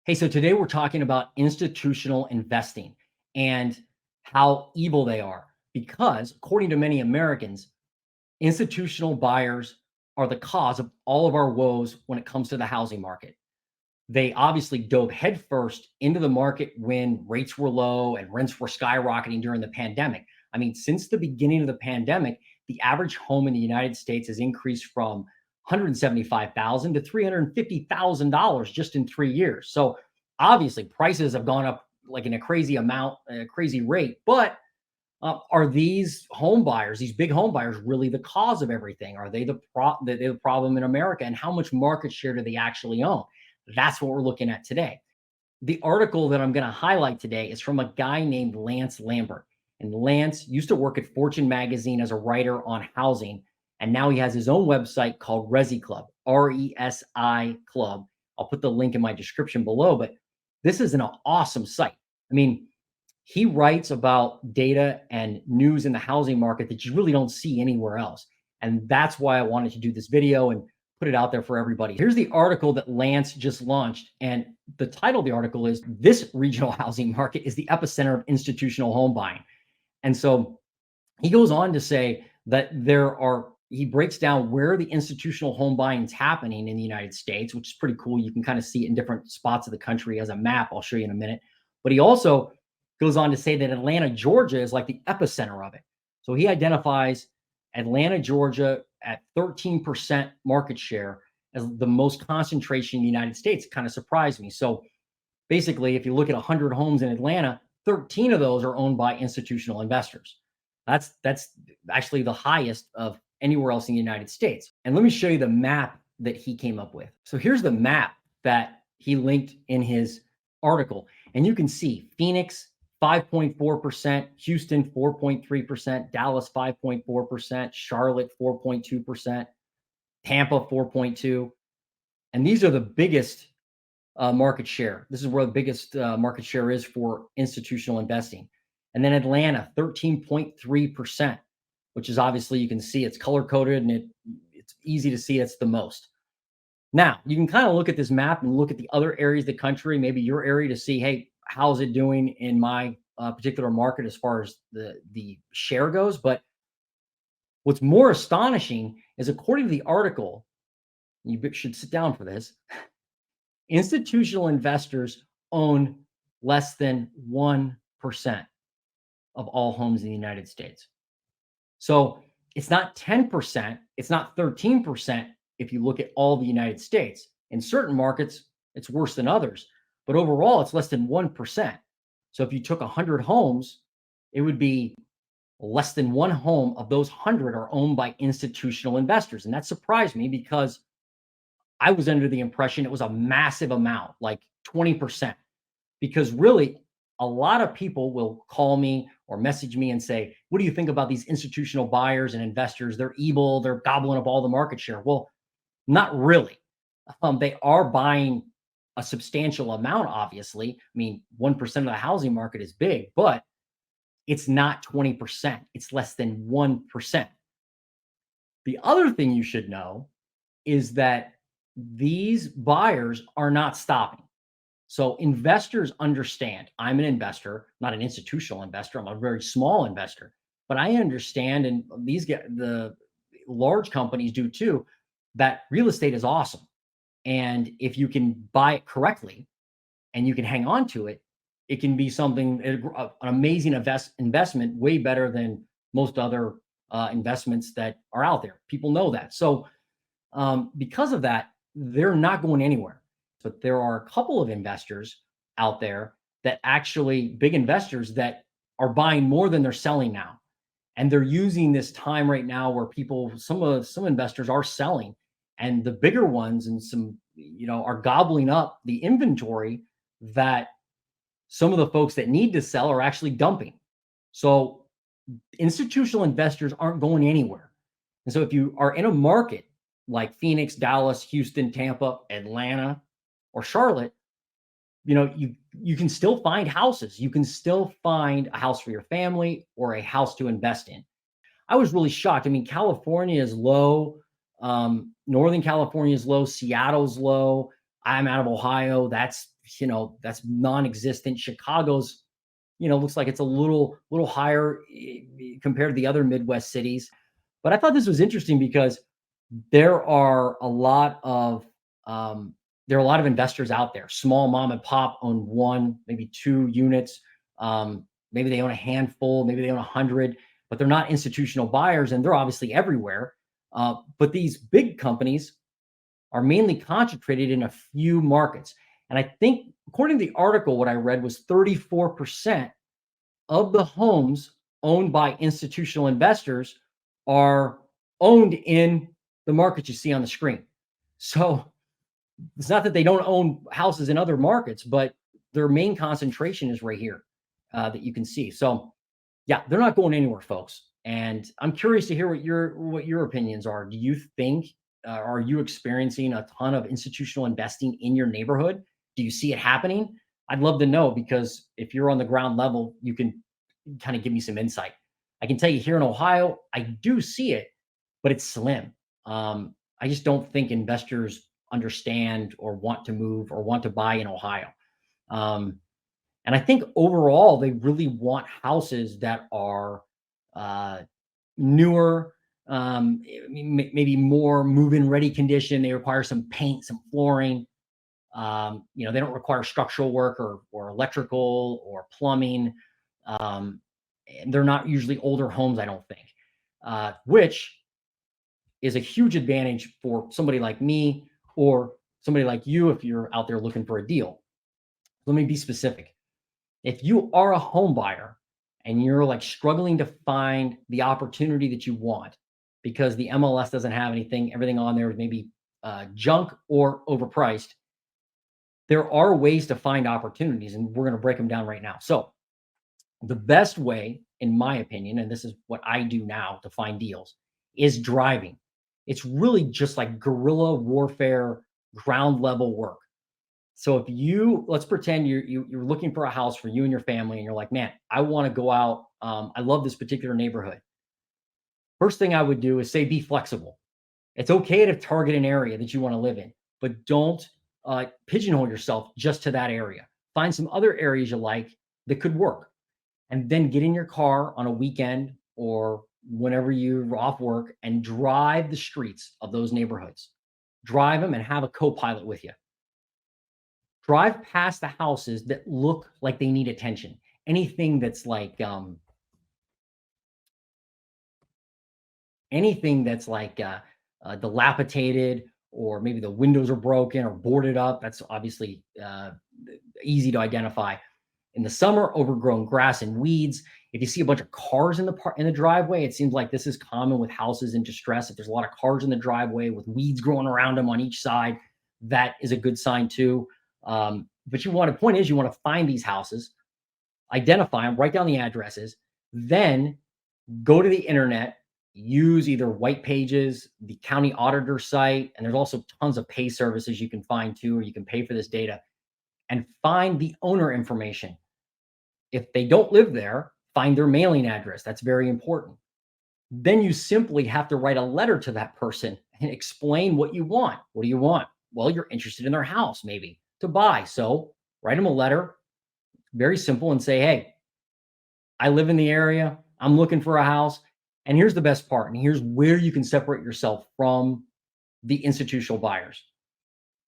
Hey, so today we're talking about institutional investing and how evil they are. Because according to many Americans, institutional buyers are the cause of all of our woes when it comes to the housing market. They obviously dove headfirst into the market when rates were low and rents were skyrocketing during the pandemic. I mean, since the beginning of the pandemic, the average home in the United States has increased from 175,000 to $350,000 just in 3 years. So obviously, prices have gone up like in a crazy amount, a crazy rate. But are these home buyers, these big home buyers, really the cause of everything? Are they the problem in America? And how much market share do they actually own? That's what we're looking at today. The article that I'm going to highlight today is from a guy named Lance Lambert. And Lance used to work at Fortune magazine as a writer on housing. And now he has his own website called Resi Club, RESI Club. I'll put the link in my description below. But this is an awesome site. I mean, he writes about data and news in the housing market that you really don't see anywhere else. And that's why I wanted to do this video and put it out there for everybody. Here's the article that Lance just launched. And the title of the article is "This Regional Housing Market is the Epicenter of Institutional Home Buying." And so he goes on to say that he breaks down where the institutional home buying is happening in the United States, which is pretty cool. You can kind of see it in different spots of the country as a map. I'll show you in a minute. But he also goes on to say that Atlanta, Georgia is like the epicenter of it. So he identifies Atlanta, Georgia at 13% market share as the most concentration in the United States. It kind of surprised me. So basically, if you look at 100 homes in Atlanta, 13 of those are owned by institutional investors. That's actually the highest of anywhere else in the United States. And let me show you the map that he came up with. So here's the map that he linked in his article. And you can see Phoenix, 5.4%, Houston, 4.3%, Dallas, 5.4%, Charlotte, 4.2%, Tampa, 4.2%. And these are the biggest market share. This is where the biggest market share is for institutional investing. And then Atlanta, 13.3%, which is obviously, you can see it's color coded and it's easy to see it's the most. Now, you can kind of look at this map and look at the other areas of the country, maybe your area, to see, hey, how's it doing in my particular market as far as the share goes. But what's more astonishing is, according to the article, you should sit down for this, institutional investors own less than 1% of all homes in the United States. So it's not 10%, it's not 13% if you look at all the United States. In certain markets, it's worse than others, but overall, it's less than 1%. So if you took 100 homes, it would be less than one home of those 100 are owned by institutional investors. And that surprised me because I was under the impression it was a massive amount, like 20%, because really a lot of people will call me or message me and say, what do you think about these institutional buyers and investors? They're evil. They're gobbling up all the market share. Well, not really. They are buying a substantial amount, obviously. I mean, 1% of the housing market is big, but it's not 20%. It's less than 1%. The other thing you should know is that these buyers are not stopping. So investors understand. I'm an investor, not an institutional investor. I'm a very small investor, but I understand, and the large companies do too, that real estate is awesome. And if you can buy it correctly and you can hang on to it, it can be something, an amazing investment, way better than most other investments that are out there. People know that. So because of that, they're not going anywhere. But there are a couple of investors out there that actually, big investors that are buying more than they're selling now. And they're using this time right now where some investors are selling, and the bigger ones and some, are gobbling up the inventory that some of the folks that need to sell are actually dumping. So institutional investors aren't going anywhere. And so if you are in a market like Phoenix, Dallas, Houston, Tampa, Atlanta, or Charlotte, you can still find houses. You can still find a house for your family or a house to invest in. I was really shocked. I mean, California is low. Northern California is low. Seattle's low. I'm out of Ohio. That's that's non-existent. Chicago's, looks like it's a little higher compared to the other Midwest cities. But I thought this was interesting because there are a lot of um, there are a lot of investors out there. Small mom and pop own one, maybe two units. Maybe they own a handful, maybe they own 100, but they're not institutional buyers, and they're obviously everywhere. But these big companies are mainly concentrated in a few markets. And I think, according to the article, what I read was 34% of the homes owned by institutional investors are owned in the markets you see on the screen. So it's not that they don't own houses in other markets, but their main concentration is right here that you can see. So yeah, they're not going anywhere, folks. And I'm curious to hear what your opinions are. Do you think are you experiencing a ton of institutional investing in your neighborhood? Do you see it happening? I'd love to know, because if you're on the ground level, you can kind of give me some insight. I can tell you here in Ohio, I do see it, but it's slim. I just don't think investors understand or want to move or want to buy in Ohio. Um, and I think overall, they really want houses that are uh, newer, maybe more move-in ready condition. They require some paint, some flooring. They don't require structural work or electrical or plumbing. And they're not usually older homes, I don't think, which is a huge advantage for somebody like me or somebody like you if you're out there looking for a deal. Let me be specific. If you are a home buyer and you're like struggling to find the opportunity that you want because the MLS doesn't have everything on there is maybe junk or overpriced, there are ways to find opportunities, and we're going to break them down right now. So, the best way, in my opinion, and this is what I do now to find deals, is driving. It's really just like guerrilla warfare, ground level work. So if let's pretend you're looking for a house for you and your family, and you're like, man, I want to go out. I love this particular neighborhood. First thing I would do is say, be flexible. It's okay to target an area that you want to live in, but don't pigeonhole yourself just to that area. Find some other areas you like that could work, and then get in your car on a weekend or whenever you're off work and drive the streets of those neighborhoods. Drive them and have a co-pilot with you. Drive past the houses that look like they need attention. Anything that's like dilapidated, or maybe the windows are broken or boarded up. That's obviously easy to identify. In the summer, overgrown grass and weeds. If you see a bunch of cars in the driveway, it seems like this is common with houses in distress. If there's a lot of cars in the driveway with weeds growing around them on each side, that is a good sign too. But the point is, you want to find these houses, identify them, write down the addresses, then go to the internet, use either White Pages, the county auditor site, and there's also tons of pay services you can find too, or you can pay for this data, and find the owner information. If they don't live there, find their mailing address. That's very important. Then you simply have to write a letter to that person and explain what you want. What do you want? Well, you're interested in their house, maybe to buy. So write them a letter, very simple, and say, hey, I live in the area. I'm looking for a house. And here's the best part. And here's where you can separate yourself from the institutional buyers.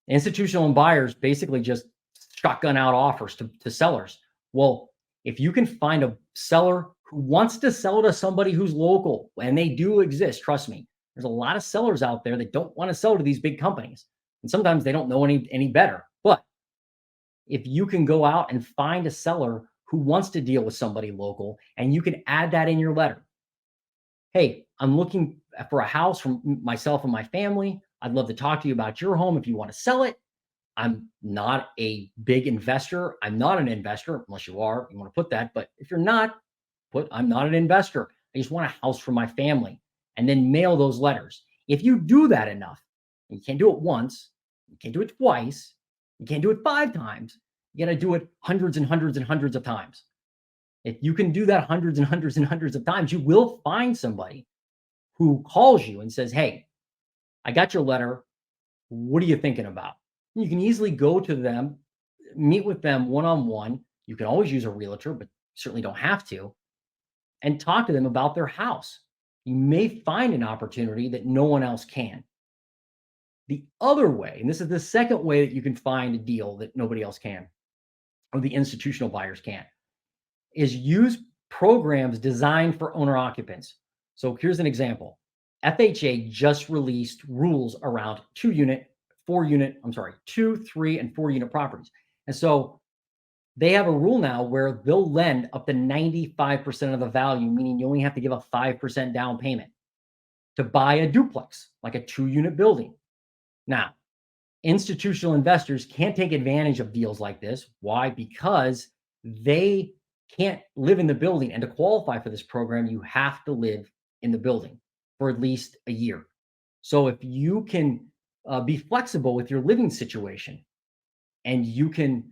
Institutional buyers basically just shotgun out offers to sellers. Well, if you can find a seller who wants to sell to somebody who's local, and they do exist, trust me, there's a lot of sellers out there that don't want to sell to these big companies. And sometimes they don't know any better. But if you can go out and find a seller who wants to deal with somebody local, and you can add that in your letter. Hey, I'm looking for a house for myself and my family. I'd love to talk to you about your home if you want to sell it. I'm not a big investor. I'm not an investor, unless you are. You want to put that. But if you're not, I'm not an investor. I just want a house for my family. And then mail those letters. If you do that enough, and you can't do it once, you can't do it twice, you can't do it 5 times, you got to do it hundreds and hundreds and hundreds of times. If you can do that hundreds and hundreds and hundreds of times, you will find somebody who calls you and says, hey, I got your letter. What are you thinking about? You can easily go to them meet with them one-on-one. You can always use a realtor, but certainly don't have to, and talk to them about their house. You may find an opportunity that no one else can. The other way, and this is the second way that you can find a deal that nobody else can, or the institutional buyers can't, is use programs designed for owner occupants. So here's an example. FHA just released rules around 2, 3, and 4 unit properties. And so they have a rule now where they'll lend up to 95% of the value, meaning you only have to give a 5% down payment to buy a duplex, like a 2 unit building. Now, institutional investors can't take advantage of deals like this. Why? Because they can't live in the building. And to qualify for this program, you have to live in the building for at least a year. So if you can be flexible with your living situation and you can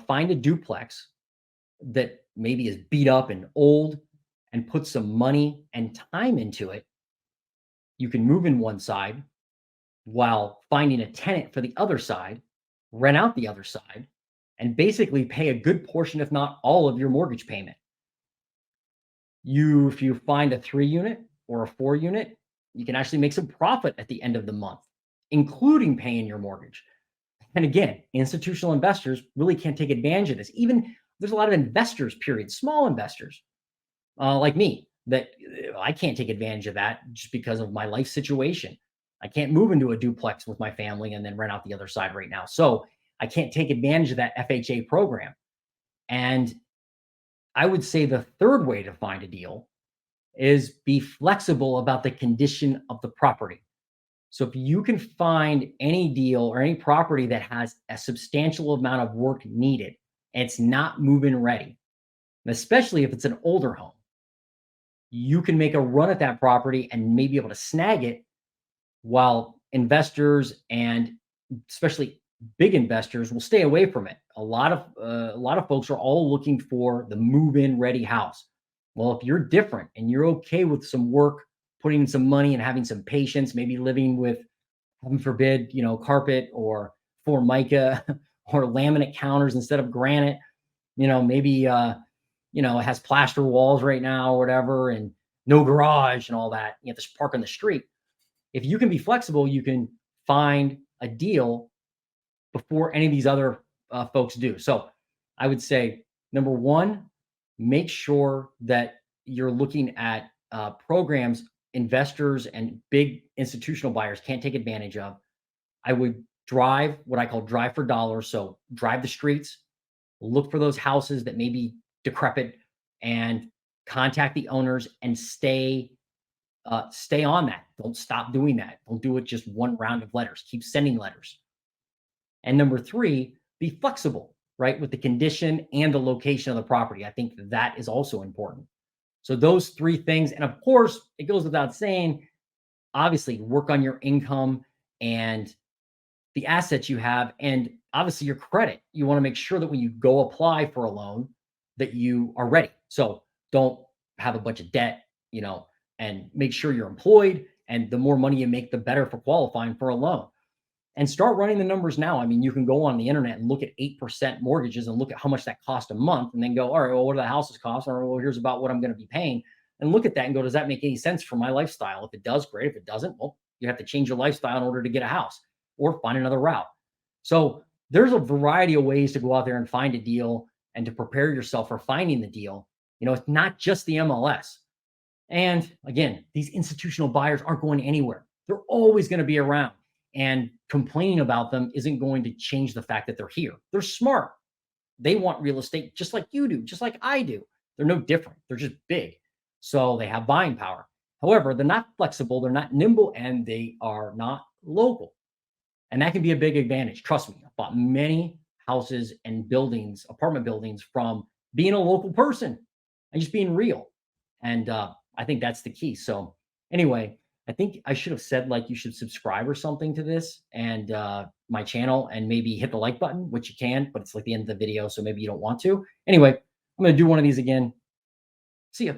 find a duplex that maybe is beat up and old and put some money and time into it, you can move in one side while finding a tenant for the other side, rent out the other side, and basically pay a good portion, if not all, of your mortgage payment. If you find a 3 unit or a 4 unit, you can actually make some profit at the end of the month, including paying your mortgage. And again, institutional investors really can't take advantage of this. Even there's a lot of investors, period, small investors like me, that I can't take advantage of that just because of my life situation. I can't move into a duplex with my family and then rent out the other side right now. So I can't take advantage of that FHA program. And I would say the third way to find a deal is be flexible about the condition of the property. So if you can find any deal or any property that has a substantial amount of work needed, and it's not move-in ready, especially if it's an older home, you can make a run at that property and maybe able to snag it, while investors, and especially big investors, will stay away from it. A lot of folks are all looking for the move-in ready house. Well, if you're different and you're okay with some work, putting in some money and having some patience, maybe living with, heaven forbid, carpet or formica or laminate counters instead of granite, maybe it has plaster walls right now or whatever, and no garage and all that. You have to park on the street. If you can be flexible, you can find a deal before any of these other folks do. So I would say, number one, make sure that you're looking at programs investors and big institutional buyers can't take advantage of. I would drive what I call drive for dollars. So drive the streets, look for those houses that may be decrepit, and contact the owners and stay on that. Don't stop doing that. Don't do it just one round of letters. Keep sending letters. And number three, be flexible, right, with the condition and the location of the property. I think that is also important. So those three things, and of course, it goes without saying, obviously work on your income and the assets you have, and obviously your credit. You want to make sure that when you go apply for a loan, that you are ready. So don't have a bunch of debt, and make sure you're employed. And the more money you make, the better for qualifying for a loan. And start running the numbers now. I mean, you can go on the internet and look at 8% mortgages and look at how much that cost a month, and then go, all right, well, what do the houses cost? Or, well, here's about what I'm going to be paying. And look at that and go, does that make any sense for my lifestyle? If it does, great. If it doesn't, well, you have to change your lifestyle in order to get a house or find another route. So there's a variety of ways to go out there and find a deal and to prepare yourself for finding the deal. It's not just the MLS. And again, these institutional buyers aren't going anywhere. They're always going to be around. And complaining about them isn't going to change the fact that they're here. They're smart. They want real estate just like you do, just like I do. They're no different. They're just big. So they have buying power. However, they're not flexible, they're not nimble, and they are not local. And that can be a big advantage. Trust me, I bought many houses and buildings, apartment buildings, from being a local person and just being real. And I think that's the key. So anyway, I think I should have said, like, you should subscribe or something to this and my channel, and maybe hit the like button, which you can, but it's like the end of the video, so maybe you don't want to. Anyway, I'm going to do one of these again. See ya.